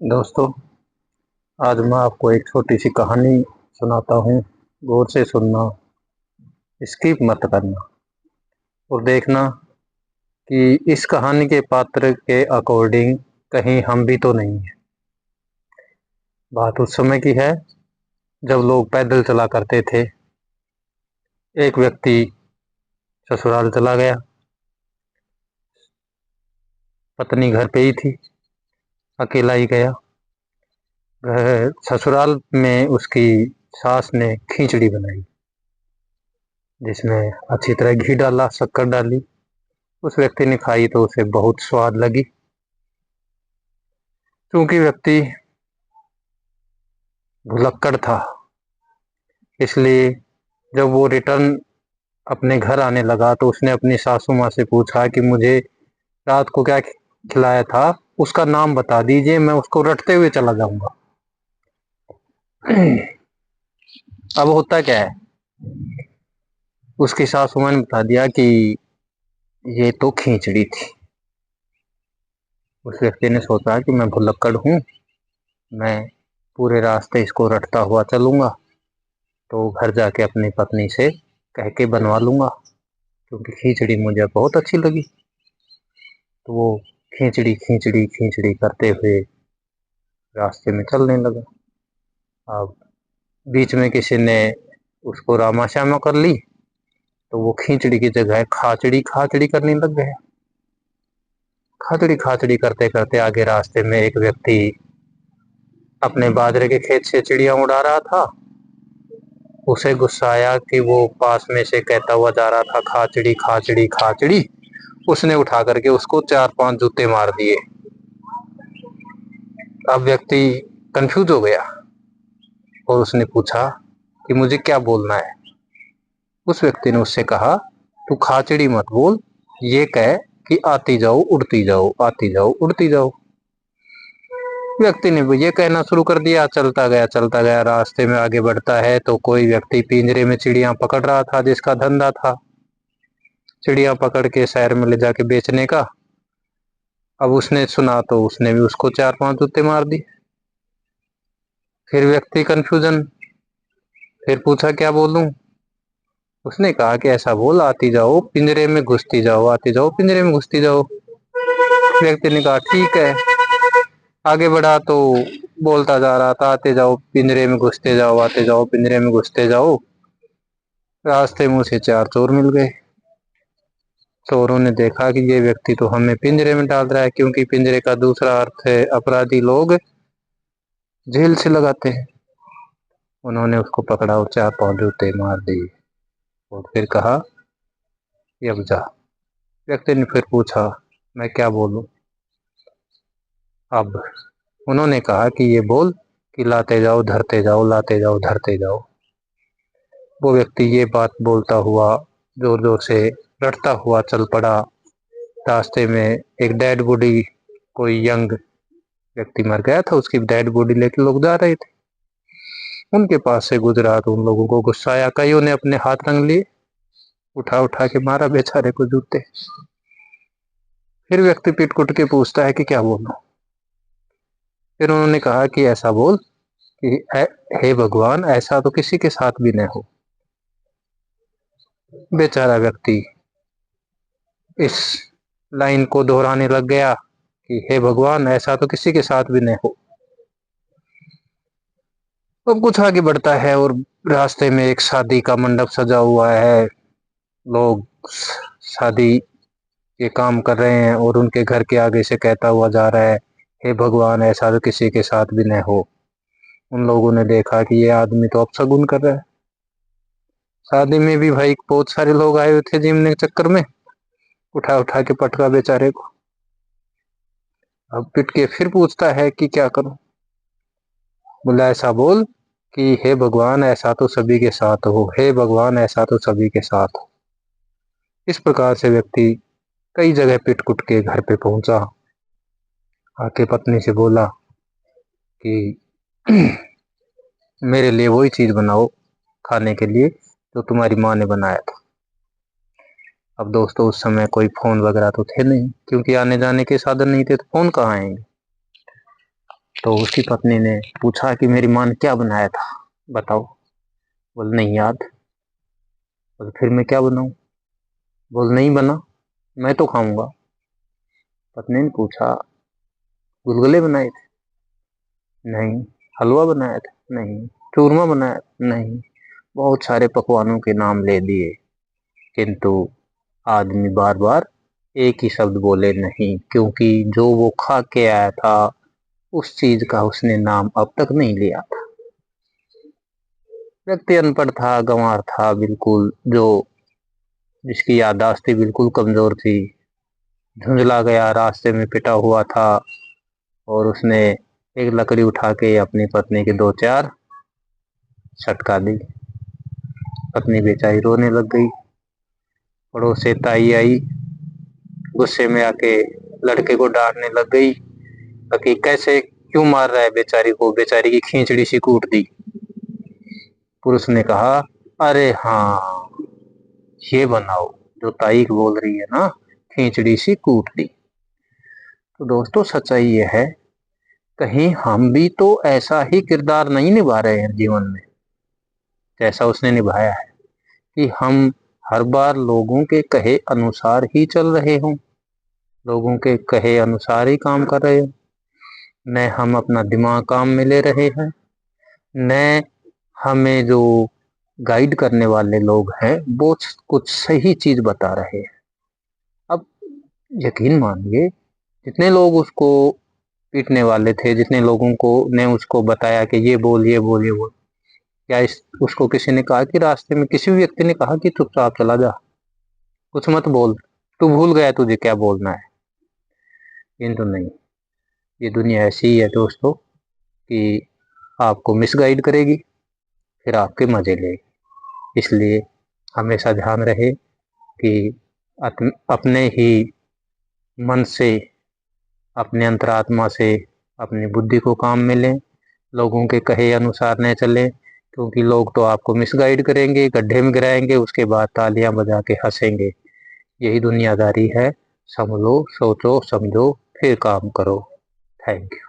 दोस्तों, आज मैं आपको एक छोटी सी कहानी सुनाता हूँ। गौर से सुनना, स्किप मत करना और देखना कि इस कहानी के पात्र के अकॉर्डिंग कहीं हम भी तो नहीं है। बात उस समय की है जब लोग पैदल चला करते थे। एक व्यक्ति ससुराल चला गया, पत्नी घर पे ही थी, अकेला ही गया। घर ससुराल में उसकी सास ने खिचड़ी बनाई, जिसमें अच्छी तरह घी डाला, शक्कर डाली। उस व्यक्ति ने खाई तो उसे बहुत स्वाद लगी। क्योंकि व्यक्ति भुलक्कड़ था, इसलिए जब वो रिटर्न अपने घर आने लगा तो उसने अपनी सासू माँ से पूछा कि मुझे रात को क्या खिलाया था, उसका नाम बता दीजिए, मैं उसको रटते हुए चला जाऊंगा। अब होता क्या है, उसकी सासू माँ ने बता दिया कि ये तो खिचड़ी थी। उस व्यक्ति ने सोचा कि मैं भुलक्कड़ हूँ, मैं पूरे रास्ते इसको रटता हुआ चलूंगा तो घर जाके अपनी पत्नी से कह के बनवा लूंगा, क्योंकि खिचड़ी मुझे बहुत अच्छी लगी। तो वो खिचड़ी खिचड़ी खिचड़ी करते हुए रास्ते में चलने लगा। अब बीच में किसी ने उसको रामा श्यामा कर ली, तो वो खिचड़ी की जगह खाचड़ी खाचड़ी करने लग गया। खाचड़ी खाचड़ी करते करते आगे रास्ते में एक व्यक्ति अपने बाजरे के खेत से चिड़िया उड़ा रहा था। उसे गुस्सा आया कि वो पास में से कहता हुआ जा रहा था, खाचड़ी खाचड़ी खाचड़ी। उसने उठा करके उसको 4-5 जूते मार दिए। अब व्यक्ति कंफ्यूज हो गया और उसने पूछा कि मुझे क्या बोलना है। उस व्यक्ति ने उससे कहा, तू खाचड़ी मत बोल, ये कह कि आती जाओ उड़ती जाओ, आती जाओ उड़ती जाओ। व्यक्ति ने ये कहना शुरू कर दिया। चलता गया, रास्ते में आगे बढ़ता है तो कोई व्यक्ति पिंजरे में चिड़िया पकड़ रहा था, जिसका धंधा था चिड़िया पकड़ के शहर में ले जाके बेचने का। अब उसने सुना तो उसने भी उसको 4-5 जूते मार दी। फिर व्यक्ति कंफ्यूजन, फिर पूछा क्या बोलूं। उसने कहा कि ऐसा बोल, आती जाओ पिंजरे में घुसती जाओ, आती जाओ पिंजरे में घुसती जाओ। व्यक्ति ने कहा ठीक है। आगे बढ़ा तो बोलता जा रहा था, आते जाओ पिंजरे में घुसते जाओ, आते जाओ पिंजरे में घुसते जाओ। रास्ते में उसे 4 चोर मिल गए। चोरों ने देखा कि ये व्यक्ति तो हमें पिंजरे में डाल रहा है, क्योंकि पिंजरे का दूसरा अर्थ है अपराधी लोग जेल से लगाते हैं। उन्होंने उसको पकड़ा और 4-5 जूते मार दिए और फिर कहा कि अब जा। व्यक्ति ने फिर पूछा, मैं क्या बोलूं। अब उन्होंने कहा कि ये बोल कि लाते जाओ धरते जाओ, लाते जाओ धरते जाओ। वो व्यक्ति ये बात बोलता हुआ जोर जोर से रटता हुआ चल पड़ा। रास्ते में एक डेड बॉडी, कोई यंग व्यक्ति मर गया था, उसकी डेड बॉडी लेके लोग जा रहे थे। उनके पास से गुजरा तो उन लोगों को गुस्सा आया, कईयों ने अपने हाथ रंग लिए, उठा उठा के मारा बेचारे को जूते। फिर व्यक्ति पीट कुट के पूछता है कि क्या बोलूं। फिर उन्होंने कहा कि ऐसा बोल कि हे भगवान, ऐसा तो किसी के साथ भी न हो। बेचारा व्यक्ति इस लाइन को दोहराने लग गया कि हे भगवान, ऐसा तो किसी के साथ भी न हो। अब कुछ आगे बढ़ता है और रास्ते में एक शादी का मंडप सजा हुआ है। लोग शादी के काम कर रहे हैं और उनके घर के आगे से कहता हुआ जा रहा है, हे भगवान, ऐसा तो किसी के साथ भी न हो। उन लोगों ने देखा कि ये आदमी तो अपशगुन कर रहा है। शादी में भी भाई बहुत सारे लोग आए हुए थे जीमने के चक्कर में, उठा उठा के पटका बेचारे को। अब पिट के फिर पूछता है कि क्या करूं। बोला ऐसा बोल कि हे भगवान, ऐसा तो सभी के साथ हो, हे भगवान, ऐसा तो सभी के साथ हो। इस प्रकार से व्यक्ति कई जगह पिट कुट के घर पे पहुंचा। आके पत्नी से बोला कि मेरे लिए वही चीज बनाओ खाने के लिए जो तुम्हारी माँ ने बनाया था। अब दोस्तों, उस समय कोई फोन वगैरह तो थे नहीं, क्योंकि आने जाने के साधन नहीं थे, तो फोन कहाँ आएंगे। तो उसकी पत्नी ने पूछा कि मेरी माँ ने क्या बनाया था, बताओ। बोल नहीं याद। बोल फिर मैं क्या बनाऊं। बोल नहीं बना, मैं तो खाऊंगा। पत्नी ने पूछा गुलगुले बनाए थे? नहीं। हलवा बनाया था? नहीं। चूरमा बनाया था? नहीं। बहुत सारे पकवानों के नाम ले दिए, किंतु आदमी बार बार एक ही शब्द बोले नहीं, क्योंकि जो वो खा के आया था उस चीज का उसने नाम अब तक नहीं लिया था। व्यक्ति अनपढ़ था, गंवार था बिल्कुल, जो जिसकी याददाश्त थी बिल्कुल कमजोर थी, झुंझला गया, रास्ते में पिटा हुआ था, और उसने एक लकड़ी उठा के अपनी पत्नी के दो चार छटका दी। पत्नी बेचारी रोने लग गई। पड़ोस से ताई आई, गुस्से में आके लड़के को डांटने लग गई कि कैसे क्यों मार रहा है बेचारी को, बेचारी की खींचड़ी सी कूट दी। पुरुष ने कहा अरे हाँ, ये बनाओ जो ताई बोल रही है ना, खींचड़ी सी कूट दी। तो दोस्तों सच्चाई ये है, कहीं हम भी तो ऐसा ही किरदार नहीं निभा रहे हैं जीवन में जैसा उसने निभाया है, कि हम हर बार लोगों के कहे अनुसार ही चल रहे हों, लोगों के कहे अनुसार ही काम कर रहे हो, न हम अपना दिमाग काम में ले रहे हैं, न हमें जो गाइड करने वाले लोग हैं वो कुछ सही चीज बता रहे हैं। अब यकीन मानिए, जितने लोग उसको पीटने वाले थे, जितने लोगों को ने उसको बताया कि ये बोल ये बोल ये बोल, क्या उसको किसी ने कहा कि रास्ते में किसी भी व्यक्ति ने कहा कि चुपचाप चला जा, कुछ मत बोल, तू भूल गया तुझे क्या बोलना है? किंतु नहीं, ये दुनिया ऐसी ही है दोस्तों कि आपको मिसगाइड करेगी, फिर आपके मजे लेगी। इसलिए हमेशा ध्यान रहे कि अपने ही मन से, अपने अंतरात्मा से, अपनी बुद्धि को काम में लें, लोगों के कहे अनुसार न चलें, क्योंकि लोग तो आपको मिसगाइड करेंगे, गड्ढे में गिराएंगे, उसके बाद तालियां बजा के हंसेंगे। यही दुनियादारी है। समझो, सोचो, समझो, फिर काम करो। Thank you.